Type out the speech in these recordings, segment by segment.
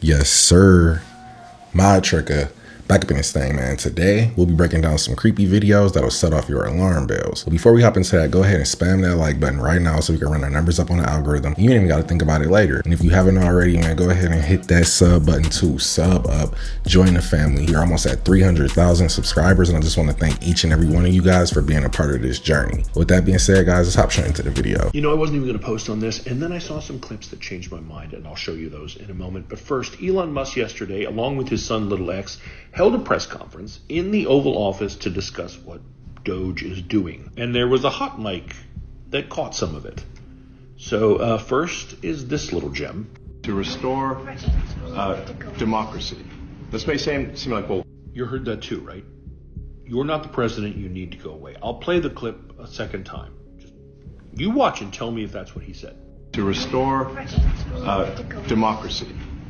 Yes, sir. Mod Tricker, back up in this thing, man. Today, we'll be breaking down some creepy videos that'll set off your alarm bells. But before we hop into that, go ahead and spam that like button right now so we can run our numbers up on the algorithm. You ain't even got to think about it later. And if you haven't already, man, go ahead and hit that sub button too. Sub up, join the family. We're almost at 300,000 subscribers, and I just want to thank each and every one of you guys for being a part of this journey. With that being said, guys, let's hop straight into the video. You know, I wasn't even going to post on this, and then I saw some clips that changed my mind, and I'll show you those in a moment. But first, Elon Musk yesterday, along with his son Little X, held a press conference in the Oval Office to discuss what Doge is doing. And there was a hot mic that caught some of it. So first is this little gem. To restore democracy. This may seem like, well... You heard that too, right? You're not the president, you need to go away. I'll play the clip a second time. Just you watch and tell me if that's what he said. To restore democracy.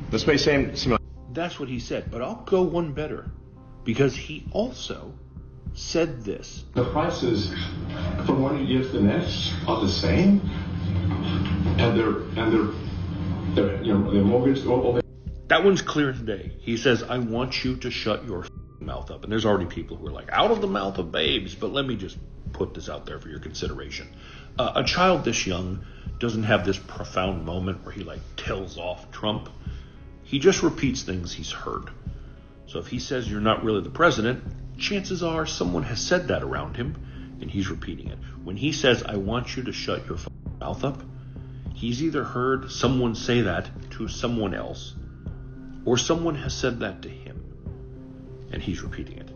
This may seem like... That's what he said, but I'll go one better. Because he also said this. The prices from one year to the next are the same, and their mortgage. That one's clear today. He says, "I want you to shut your mouth up." And there's already people who are like, "Out of the mouth of babes." But let me just put this out there for your consideration. A child this young doesn't have this profound moment where he tells off Trump. He just repeats things he's heard. So if he says you're not really the president, chances are someone has said that around him, and he's repeating it. When he says, "I want you to shut your mouth up," he's either heard someone say that to someone else, or someone has said that to him, and he's repeating it.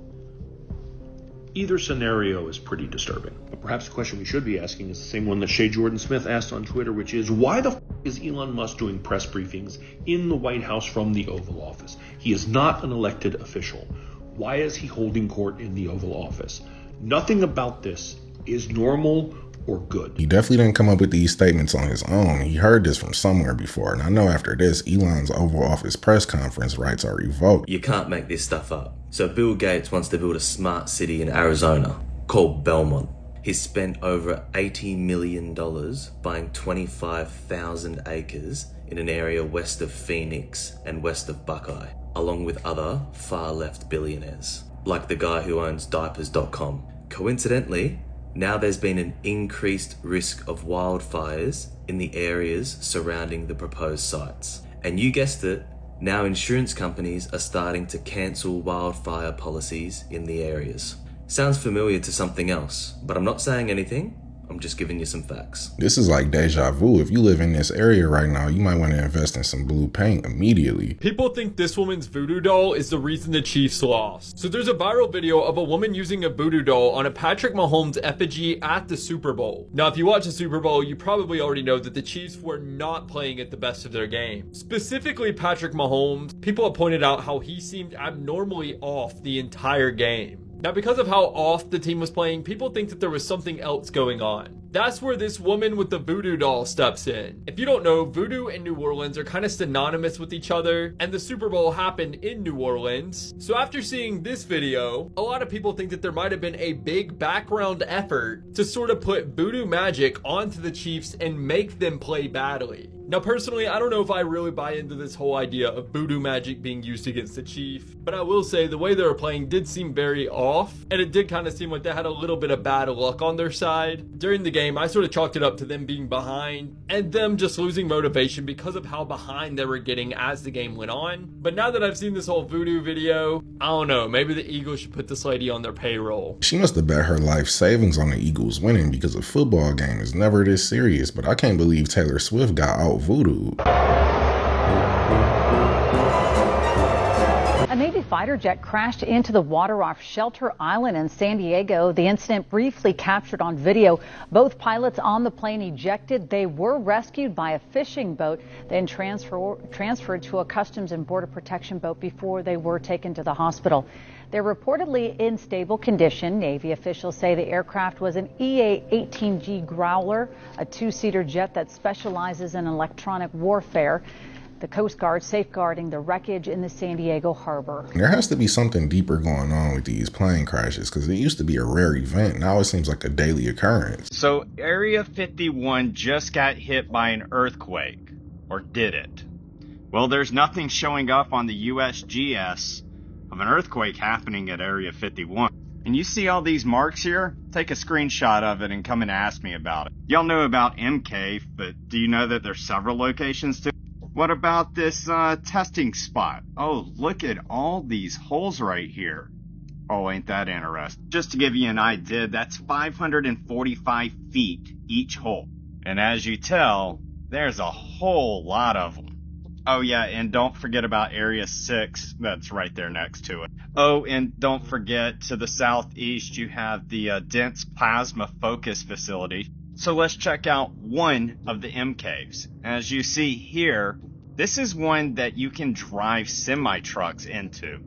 Either scenario is pretty disturbing. But perhaps the question we should be asking is the same one that Shay Jordan Smith asked on Twitter, which is, why the is Elon Musk doing press briefings in the White House from the Oval Office? He is not an elected official. Why is he holding court in the Oval Office? Nothing about this is normal or good. He definitely didn't come up with these statements on his own. He heard this from somewhere before. And I know after this, Elon's Oval Office press conference rights are revoked. You can't make this stuff up. So Bill Gates wants to build a smart city in Arizona called Belmont. He's spent over $80 million buying 25,000 acres in an area west of Phoenix and west of Buckeye, along with other far-left billionaires, like the guy who owns diapers.com. Coincidentally, now there's been an increased risk of wildfires in the areas surrounding the proposed sites. And you guessed it, now insurance companies are starting to cancel wildfire policies in the areas. Sounds familiar to something else, but I'm not saying anything. I'm just giving you some facts. This is like deja vu. If you live in this area right now, you might want to invest in some blue paint immediately. People think this woman's voodoo doll is the reason the Chiefs lost. So there's a viral video of a woman using a voodoo doll on a Patrick Mahomes effigy at the Super Bowl. Now, if you watch the Super Bowl, you probably already know that the Chiefs were not playing at the best of their game. Specifically Patrick Mahomes, people have pointed out how he seemed abnormally off the entire game. Now, because of how off the team was playing, people think that there was something else going on. That's where this woman with the voodoo doll steps in. If you don't know, voodoo and New Orleans are kind of synonymous with each other, and the Super Bowl happened in New Orleans. So after seeing this video, a lot of people think that there might have been a big background effort to sort of put voodoo magic onto the Chiefs and make them play badly. Now, personally, I don't know if I really buy into this whole idea of voodoo magic being used against the Chief, but I will say the way they were playing did seem very off, and it did kind of seem like they had a little bit of bad luck on their side. During the game, I sort of chalked it up to them being behind and them just losing motivation because of how behind they were getting as the game went on. But now that I've seen this whole voodoo video, I don't know, maybe the Eagles should put this lady on their payroll. She must have bet her life savings on the Eagles winning, because a football game is never this serious. But I can't believe Taylor Swift got out voodooed. A Navy fighter jet crashed into the water off Shelter Island in San Diego. The incident briefly captured on video. Both pilots on the plane ejected. They were rescued by a fishing boat, then transferred to a Customs and Border Protection boat before they were taken to the hospital. They're reportedly in stable condition. Navy officials say the aircraft was an EA-18G Growler, a two-seater jet that specializes in electronic warfare. The Coast Guard safeguarding the wreckage in the San Diego harbor. There has to be something deeper going on with these plane crashes, because it used to be a rare event. Now it seems like a daily occurrence. So Area 51 just got hit by an earthquake, or did it? Well, there's nothing showing up on the USGS of an earthquake happening at Area 51. And you see all these marks here? Take a screenshot of it and come and ask me about it. Y'all know about MCAVE, but do you know that there's several locations too? What about this testing spot? Oh, look at all these holes right here. Oh, ain't that interesting? Just to give you an idea, that's 545 feet each hole. And as you tell, there's a whole lot of them. Oh yeah, and don't forget about Area 6, that's right there next to it. Oh, and don't forget, to the southeast you have the Dense Plasma Focus Facility. So let's check out one of the MCAVEs. As you see here, this is one that you can drive semi-trucks into.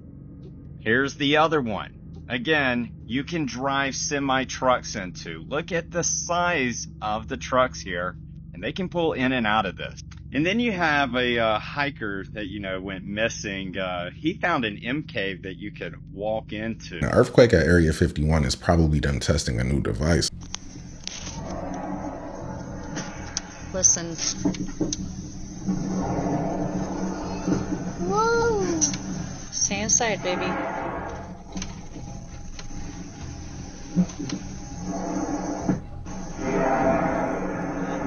Here's the other one. Again, you can drive semi-trucks into. Look at the size of the trucks here, and they can pull in and out of this. And then you have a hiker that, went missing. He found an MCAVE that you could walk into. An earthquake at Area 51 is probably them testing a new device. Listen. Whoa! Stay inside, baby.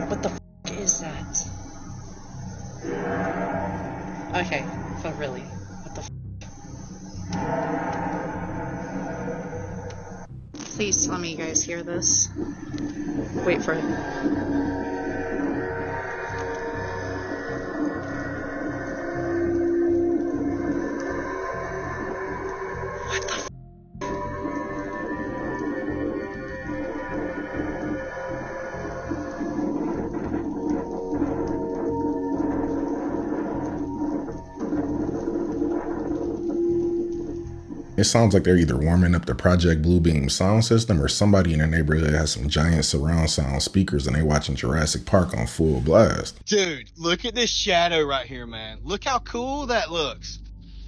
What the f is that? Okay, but really, what the f? Please tell me you guys hear this. Wait for it. What the f? It sounds like they're either warming up the Project Bluebeam sound system or somebody in the neighborhood has some giant surround sound speakers and they watching Jurassic Park on full blast. Dude, look at this shadow right here, man. Look how cool that looks.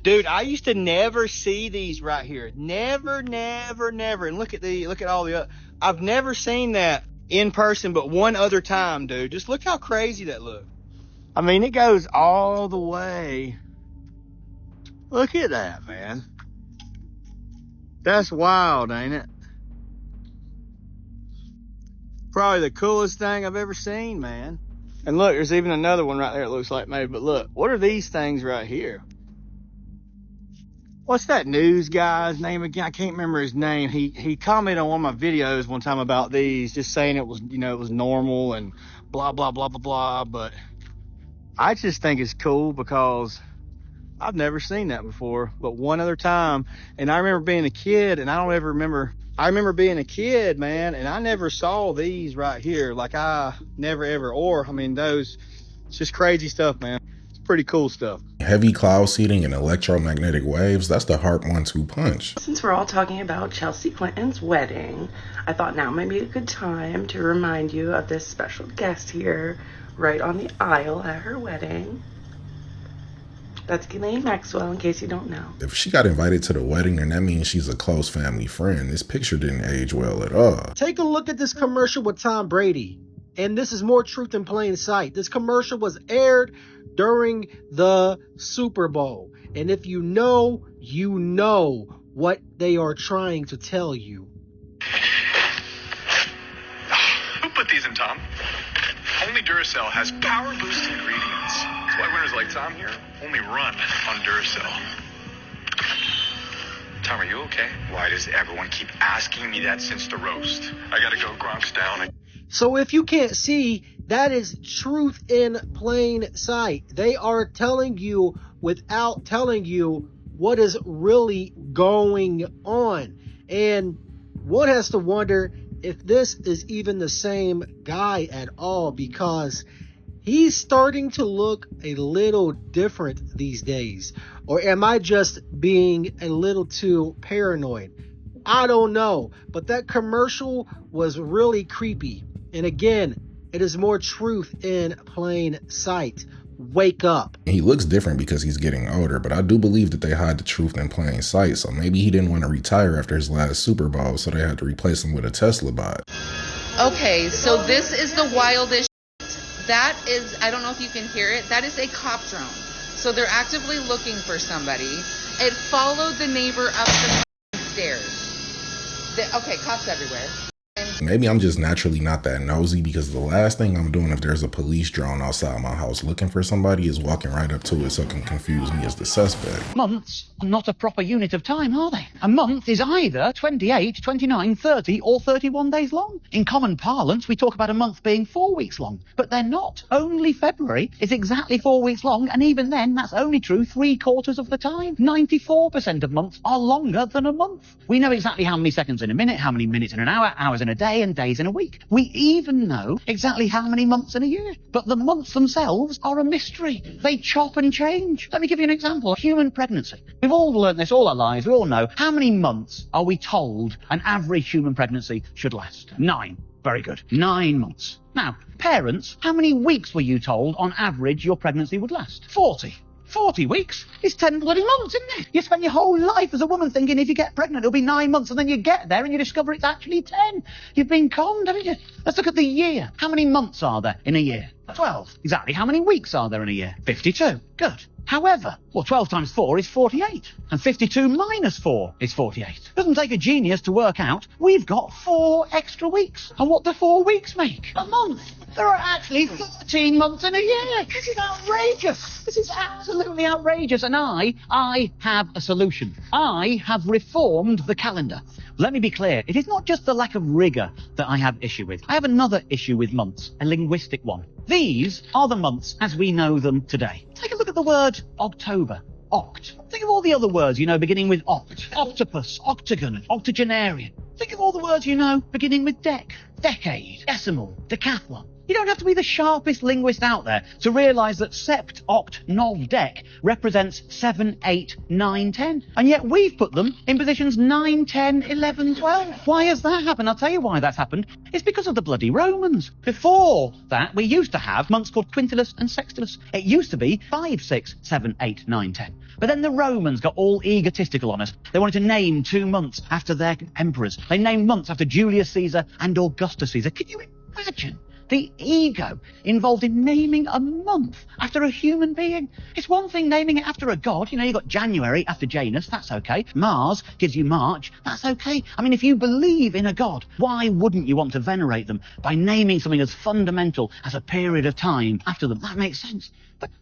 Dude, I used to never see these right here. Never. And look at all the I've never seen that in person but one other time, dude. Just look how crazy that looks. I mean, it goes all the way. Look at that, man. That's wild, ain't it? Probably the coolest thing I've ever seen, man. And look, there's even another one right there, it looks like maybe. But look, what are these things right here? What's that news guy's name again? I can't remember his name. He commented on one of my videos one time about these, just saying it was, it was normal and blah, blah, blah, blah, blah. But I just think it's cool because I've never seen that before, but one other time. And I remember being a kid, and I remember being a kid, man, and I never saw these right here. Like I never ever, those, it's just crazy stuff, man. It's pretty cool stuff. Heavy cloud seeding and electromagnetic waves, that's the HAARP 1-2 punch. Since we're all talking about Chelsea Clinton's wedding, I thought now might be a good time to remind you of this special guest here, right on the aisle at her wedding. That's Ghislaine Maxwell, in case you don't know. If she got invited to the wedding, then that means she's a close family friend. This picture didn't age well at all. Take a look at this commercial with Tom Brady. And this is more truth in plain sight. This commercial was aired during the Super Bowl. And if you know what they are trying to tell you. Who put these in, Tom? Only Duracell has power boost ingredients. That's why winners like Tom here only run on Duracell. Tom, are you okay? Why does everyone keep asking me that since the roast? I gotta go, Gronk's down. So if you can't see, that is truth in plain sight. They are telling you without telling you what is really going on. And one has to wonder if this is even the same guy at all, because he's starting to look a little different these days. Or am I just being a little too paranoid? I don't know. But that commercial was really creepy. And again, it is more truth in plain sight. Wake up. He looks different because he's getting older, but I do believe that they hide the truth in plain sight. So maybe he didn't want to retire after his last Super Bowl, so they had to replace him with a Tesla bot. Okay, so this is the wildest shit. That is, I don't know if you can hear it, that is a cop drone. So they're actively looking for somebody. It followed the neighbor up the stairs. Okay, cops everywhere. Maybe I'm just naturally not that nosy, because the last thing I'm doing if there's a police drone outside my house looking for somebody is walking right up to it so it can confuse me as the suspect. Months are not a proper unit of time, are they? A month is either 28, 29, 30 or 31 days long. In common parlance, we talk about a month being 4 weeks long, but they're not. Only February is exactly 4 weeks long, and even then, that's only true 3/4 of the time. 94% of months are longer than a month. We know exactly how many seconds in a minute, how many minutes in an hour, hours in a day, and days in a week. We even know exactly how many months in a year. But the months themselves are a mystery. They chop and change. Let me give you an example. Human pregnancy. We've all learned this all our lives. We all know how many months are we told an average human pregnancy should last? 9. Very good. 9 months. Now, parents, how many weeks were you told on average your pregnancy would last? 40. 40 weeks is 10 bloody months, isn't it? You spend your whole life as a woman thinking if you get pregnant, it'll be 9 months, and then you get there and you discover it's actually 10. You've been conned, haven't you? Let's look at the year. How many months are there in a year? 12. Exactly. How many weeks are there in a year? 52. Good. However, 12 times 4 is 48, and 52 minus 4 is 48. Doesn't take a genius to work out we've got 4 extra weeks. And what do 4 weeks make? A month. There are actually 13 months in a year. This is outrageous. This is absolutely outrageous. And I have a solution. I have reformed the calendar. Let me be clear. It is not just the lack of rigour that I have issue with. I have another issue with months, a linguistic one. These are the months as we know them today. Take a look at the word October. Oct. Think of all the other words you know beginning with oct. Octopus, octagon, octogenarian. Think of all the words you know beginning with dec. Decade, decimal, decathlon. You don't have to be the sharpest linguist out there to realise that sept, oct, nov, dec represents 7, 8, 9, 10. And yet we've put them in positions 9, 10, 11, 12. Why has that happened? I'll tell you why that's happened. It's because of the bloody Romans. Before that, we used to have months called quintilis and sextilis. It used to be 5, 6, 7, 8, 9, 10. But then the Romans got all egotistical on us. They wanted to name 2 months after their emperors. They named months after Julius Caesar and Augustus Caesar. Can you imagine the ego involved in naming a month after a human being? It's one thing naming it after a god. You know, you got January after Janus, that's okay. Mars gives you March, that's okay. I mean, if you believe in a god, why wouldn't you want to venerate them by naming something as fundamental as a period of time after them? That makes sense.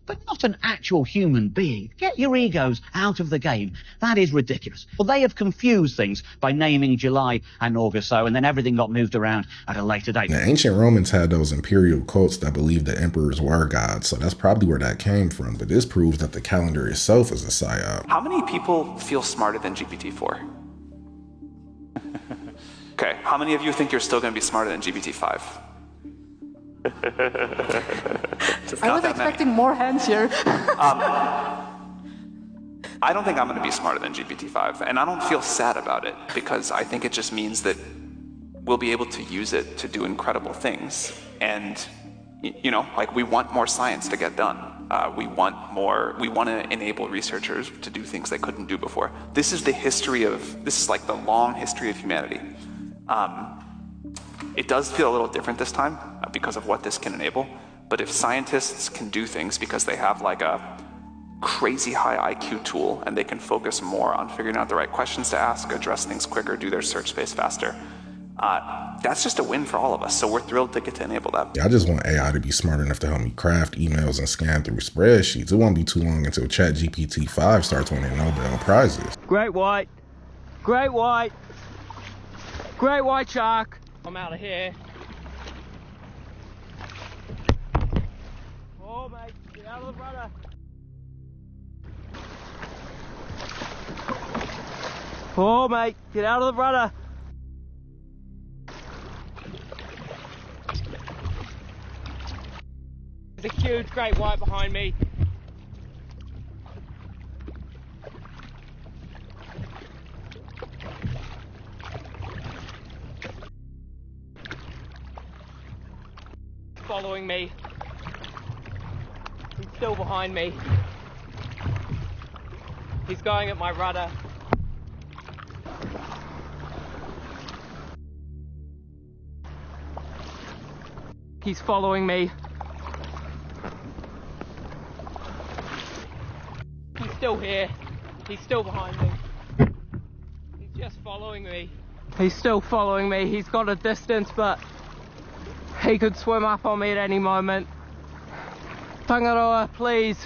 But not an actual human being. Get your egos out of the game. That is ridiculous. Well, they have confused things by naming July and August so, and then everything got moved around at a later date. The ancient Romans had those imperial cults that believed that emperors were gods, so that's probably where that came from. But this proves that the calendar itself is a psyop. How many people feel smarter than GPT-4? Okay, how many of you think you're still going to be smarter than GPT-5? I was expecting more hands here. I don't think I'm going to be smarter than GPT-5, and I don't feel sad about it, because I think it just means that we'll be able to use it to do incredible things. And, you know, like, we want more science to get done. We want to enable researchers to do things they couldn't do before. This is like the long history of humanity. It does feel a little different this time because of what this can enable. But if scientists can do things because they have like a crazy high IQ tool and they can focus more on figuring out the right questions to ask, address things quicker, do their search space faster, that's just a win for all of us. So we're thrilled to get to enable that. I just want AI to be smart enough to help me craft emails and scan through spreadsheets. It won't be too long until ChatGPT-5 starts winning Nobel Prizes. Great white. Great white. Great white shark. I'm out of here. Oh, mate, get out of the rudder. Oh, mate, get out of the rudder. There's a huge great white behind me. Following me. He's still behind me. He's going at my rudder. He's following me. still here. He's still behind me. He's just following me. He's still following me. He's got a distance, but he could swim up on me at any moment. Tangaroa, please.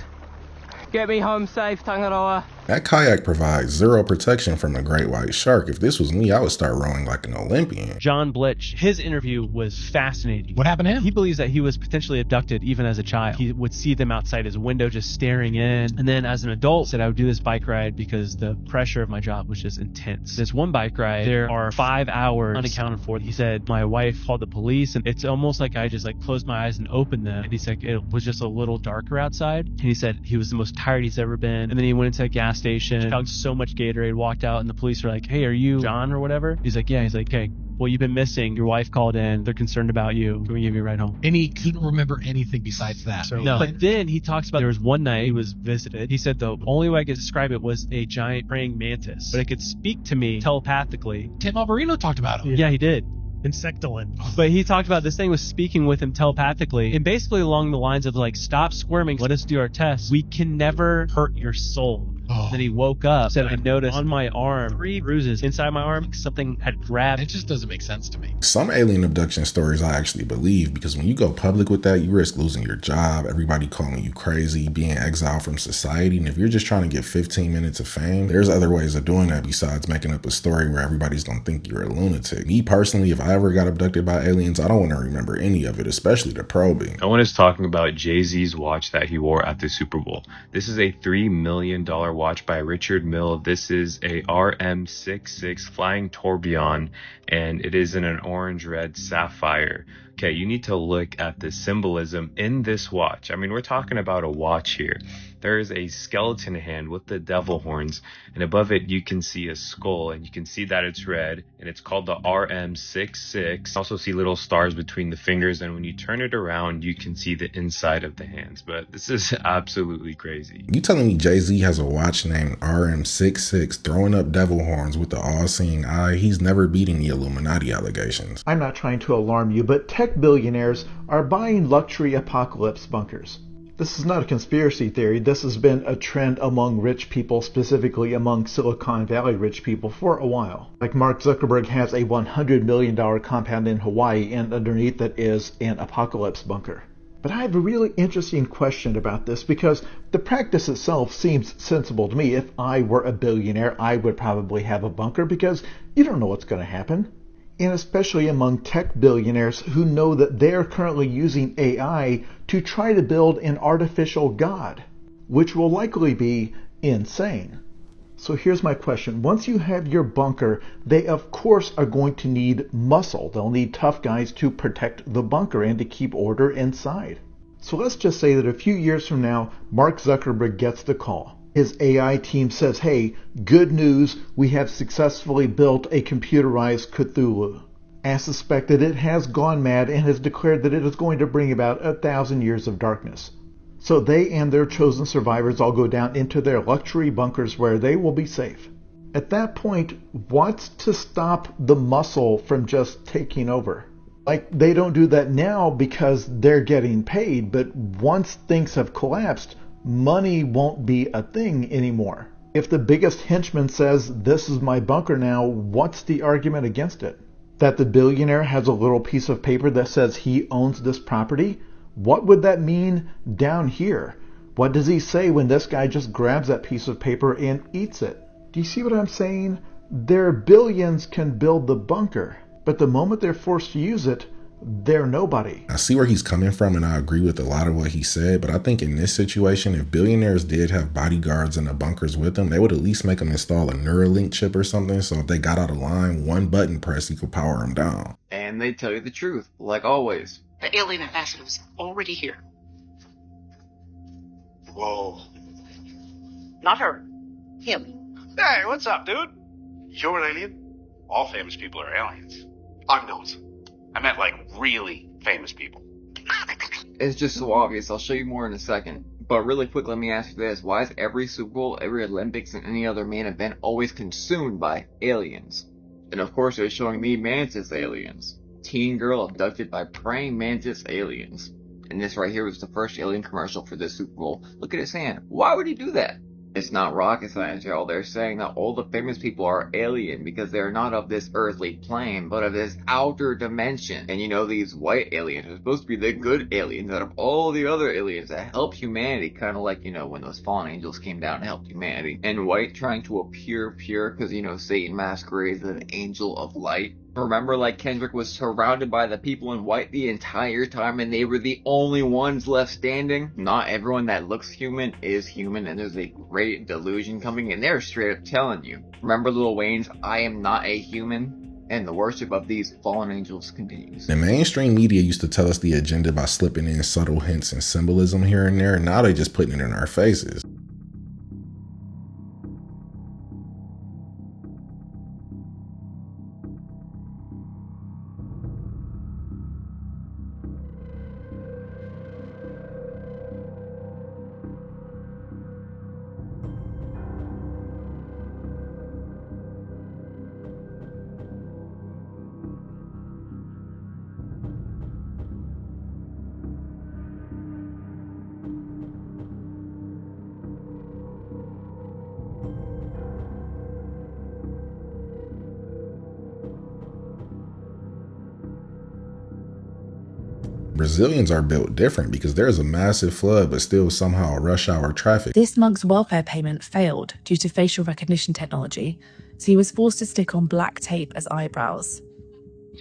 Get me home safe, Tangaroa. That kayak provides zero protection from the great white shark. If this was me, I would start rowing like an Olympian. John Blitch, his interview was fascinating. What happened to him? He believes that he was potentially abducted even as a child. He would see them outside his window just staring in. And then as an adult, said I would do this bike ride because the pressure of my job was just intense. This one bike ride, there are 5 hours unaccounted for. He said my wife called the police, and it's almost like I just like closed my eyes and opened them. And he said it was just a little darker outside. And he said he was the most tired he's ever been. And then he went into a gas station, chugged so much Gatorade, walked out, and the police were like, hey, are you John or whatever? He's like, yeah. He's like, okay, well, you've been missing. Your wife called in. They're concerned about you. Can we give you a ride home? And he couldn't remember anything besides that. So, no. But then he talks about there was one night he was visited. He said the only way I could describe it was a giant praying mantis, but it could speak to me telepathically. Tim Alvarino talked about him. Yeah, he did. Insectoland. But he talked about this thing was speaking with him telepathically, and basically along the lines of like, stop squirming, let us do our test. We can never hurt your soul. Oh. Then he woke up, said I noticed on my arm 3 bruises inside my arm. Something had grabbed. It just doesn't make sense to me. Some alien abduction stories I actually believe, because when you go public with that, you risk losing your job, everybody calling you crazy, being exiled from society. And if you're just trying to get 15 minutes of fame, there's other ways of doing that besides making up a story where everybody's gonna think you're a lunatic. Me personally, if I ever got abducted by aliens, I don't want to remember any of it, especially the probing. No one is talking about Jay-Z's watch that he wore at the Super Bowl. This is a $3 million watch by Richard Mill. This is a RM66 Flying Tourbillon, and it is in an orange-red sapphire. Okay, you need to look at the symbolism in this watch. I mean, we're talking about a watch here. There is a skeleton hand with the devil horns, and above it you can see a skull, and you can see that it's red, and it's called the RM66. You also see little stars between the fingers, and when you turn it around, you can see the inside of the hands. But this is absolutely crazy. You telling me Jay-Z has a watch named RM66 throwing up devil horns with the all-seeing eye? He's never beating the Illuminati allegations. I'm not trying to alarm you, but tech billionaires are buying luxury apocalypse bunkers. This is not a conspiracy theory. This has been a trend among rich people, specifically among Silicon Valley rich people, for a while. Like Mark Zuckerberg has a $100 million compound in Hawaii, and underneath it is an apocalypse bunker. But I have a really interesting question about this, because the practice itself seems sensible to me. If I were a billionaire, I would probably have a bunker, because you don't know what's going to happen. And especially among tech billionaires who know that they're currently using AI to try to build an artificial god, which will likely be insane. So here's my question. Once you have your bunker, they of course are going to need muscle. They'll need tough guys to protect the bunker and to keep order inside. So let's just say that a few years from now, Mark Zuckerberg gets the call. His AI team says, hey, good news, we have successfully built a computerized Cthulhu. As suspected, it has gone mad and has declared that it is going to bring about 1,000 years of darkness. So they and their chosen survivors all go down into their luxury bunkers where they will be safe. At that point, what's to stop the muscle from just taking over? Like, they don't do that now because they're getting paid, but once things have collapsed, money won't be a thing anymore. If the biggest henchman says, this is my bunker now, what's the argument against it? That the billionaire has a little piece of paper that says he owns this property? What would that mean down here? What does he say when this guy just grabs that piece of paper and eats it? Do you see what I'm saying? Their billions can build the bunker, but the moment they're forced to use it, they're nobody. I see where he's coming from, and I agree with a lot of what he said, but I think in this situation, if billionaires did have bodyguards in the bunkers with them, they would at least make them install a Neuralink chip or something, so if they got out of line, one button press, he could power them down. And they tell you the truth, like always. The alien ambassador is already here. Whoa. Not her. Him. Hey, what's up, dude? You're an alien? All famous people are aliens. Unknowns. I meant like really famous people. It's just so obvious. I'll show you more in a second. But really quick, let me ask you this. Why is every Super Bowl, every Olympics, and any other main event always consumed by aliens? And of course, they're showing me mantis aliens. Teen girl abducted by praying mantis aliens. And this right here was the first alien commercial for this Super Bowl. Look at his hand. Why would he do that? It's not rocket science, y'all. They're saying that all the famous people are alien because they're not of this earthly plane, but of this outer dimension. And you know, these white aliens are supposed to be the good aliens out of all the other aliens that help humanity, kind of like, you know, when those fallen angels came down and helped humanity. And white trying to appear pure because, you know, Satan masquerades as an angel of light. Remember, like, Kendrick was surrounded by the people in white the entire time and they were the only ones left standing? Not everyone that looks human is human, and there's a great delusion coming, and they're straight up telling you. Remember Lil Wayne's I am not a human? And the worship of these fallen angels continues. The mainstream media used to tell us the agenda by slipping in subtle hints and symbolism here and there. Now they just putting it in our faces. Brazilians are built different because there's a massive flood, but still somehow rush hour traffic. This monk's welfare payment failed due to facial recognition technology, so he was forced to stick on black tape as eyebrows.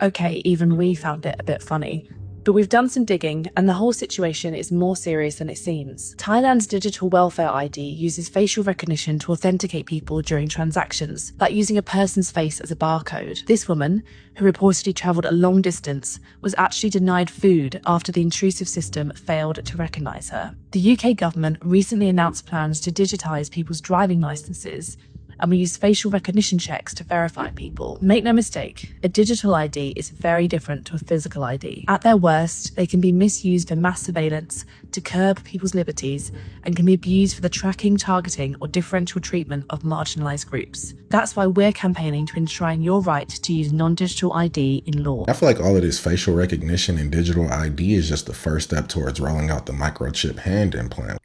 Okay, even we found it a bit funny. But we've done some digging, and the whole situation is more serious than it seems. Thailand's digital welfare ID uses facial recognition to authenticate people during transactions, like using a person's face as a barcode. This woman, who reportedly travelled a long distance, was actually denied food after the intrusive system failed to recognise her. The UK government recently announced plans to digitise people's driving licences, and we use facial recognition checks to verify people. Make no mistake, a digital ID is very different to a physical ID. At their worst, they can be misused for mass surveillance, to curb people's liberties, and can be abused for the tracking, targeting, or differential treatment of marginalised groups. That's why we're campaigning to enshrine your right to use non-digital ID in law. I feel like all of this facial recognition and digital ID is just the first step towards rolling out the microchip hand implant.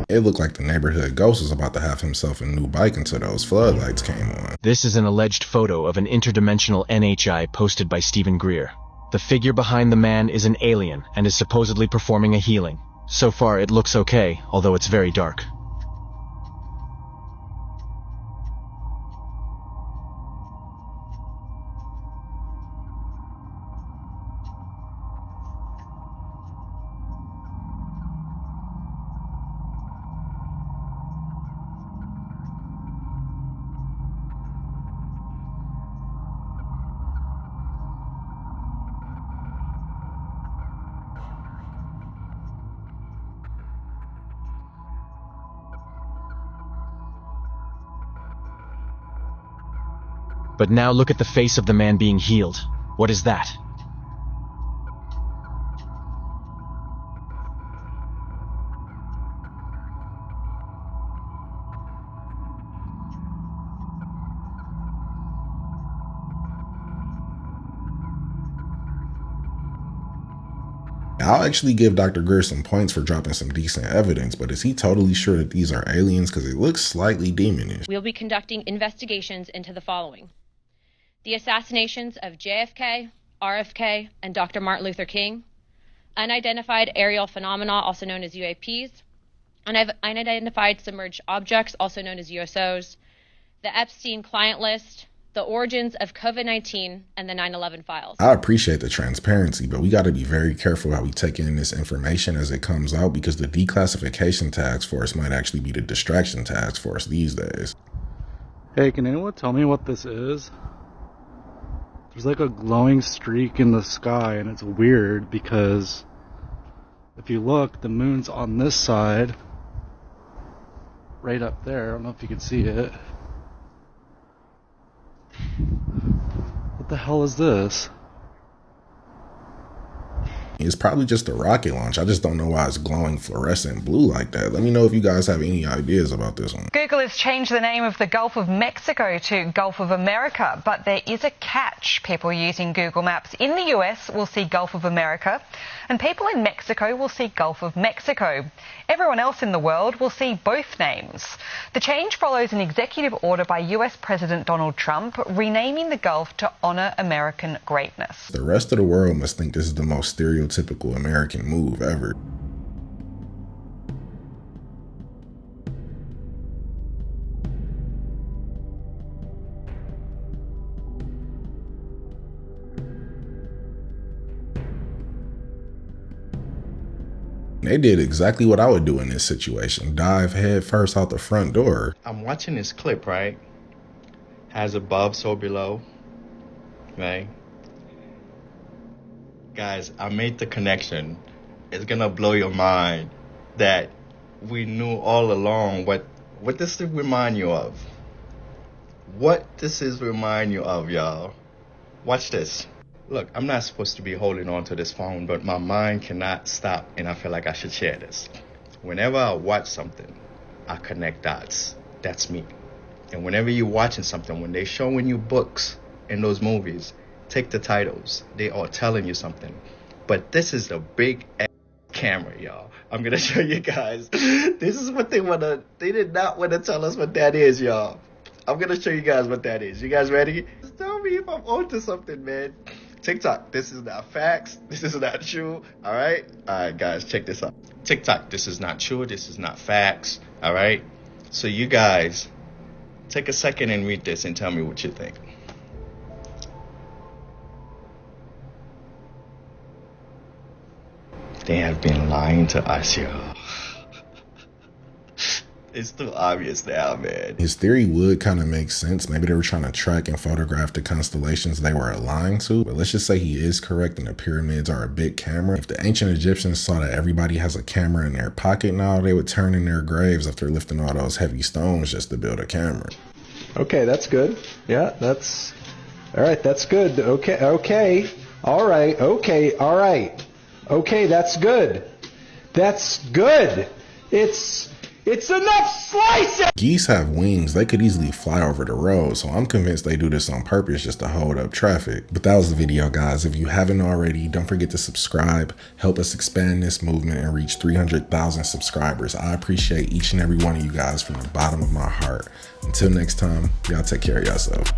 It looked like the neighborhood ghost was about to have himself a new bike until those floodlights came on. This is an alleged photo of an interdimensional NHI posted by Stephen Greer. The figure behind the man is an alien and is supposedly performing a healing. So far it looks okay, although it's very dark. But now look at the face of the man being healed. What is that? I'll actually give Dr. Greer some points for dropping some decent evidence, but is he totally sure that these are aliens? Because it looks slightly demonish. We'll be conducting investigations into the following: the assassinations of JFK, RFK, and Dr. Martin Luther King, unidentified aerial phenomena, also known as UAPs, unidentified submerged objects, also known as USOs, the Epstein client list, the origins of COVID-19, and the 9/11 files. I appreciate the transparency, but we got to be very careful how we take in this information as it comes out, because the declassification task force might actually be the distraction task force these days. Hey, can anyone tell me what this is? There's like a glowing streak in the sky, and it's weird because if you look, the moon's on this side, right up there. I don't know if you can see it. What the hell is this? It's probably just a rocket launch. I just don't know why it's glowing fluorescent blue like that. Let me know if you guys have any ideas about this one. Google has changed the name of the Gulf of Mexico to Gulf of America, but there is a catch. People using Google Maps in the US will see Gulf of America, and people in Mexico will see Gulf of Mexico. Everyone else in the world will see both names. The change follows an executive order by US President Donald Trump renaming the Gulf to honor American greatness. The rest of the world must think this is the most stereotypical American move ever. They did exactly what I would do in this situation. Dive head first out the front door. I'm watching this clip, right? Has above, so below, right? Guys, I made the connection. It's gonna blow your mind that we knew all along what this remind you of. What this is remind you of, y'all. Watch this. Look, I'm not supposed to be holding on to this phone, but my mind cannot stop, and I feel like I should share this. Whenever I watch something, I connect dots. That's me. And whenever you're watching something, when they're showing you books in those movies, take the titles. They are telling you something. But this is the big ass camera, y'all. I'm going to show you guys. This is what they did not want to tell us what that is, y'all. I'm going to show you guys what that is. You guys ready? Just tell me if I'm onto something, man. TikTok, this is not facts. This is not true. All right? All right, guys, check this out. TikTok, this is not true. This is not facts. All right? So you guys, take a second and read this and tell me what you think. They have been lying to us, y'all. It's too obvious now, man. His theory would kind of make sense. Maybe they were trying to track and photograph the constellations they were aligned to. But let's just say he is correct and the pyramids are a big camera. If the ancient Egyptians saw that everybody has a camera in their pocket now, they would turn in their graves after lifting all those heavy stones just to build a camera. Okay, that's good. Yeah, that's... All right, that's good. Okay. All right, okay, all right. Okay, that's good. That's good. It's enough slicing! Geese have wings. They could easily fly over the road, so I'm convinced they do this on purpose just to hold up traffic. But that was the video, guys. If you haven't already, don't forget to subscribe. Help us expand this movement and reach 300,000 subscribers. I appreciate each and every one of you guys from the bottom of my heart. Until next time, y'all take care of yourself.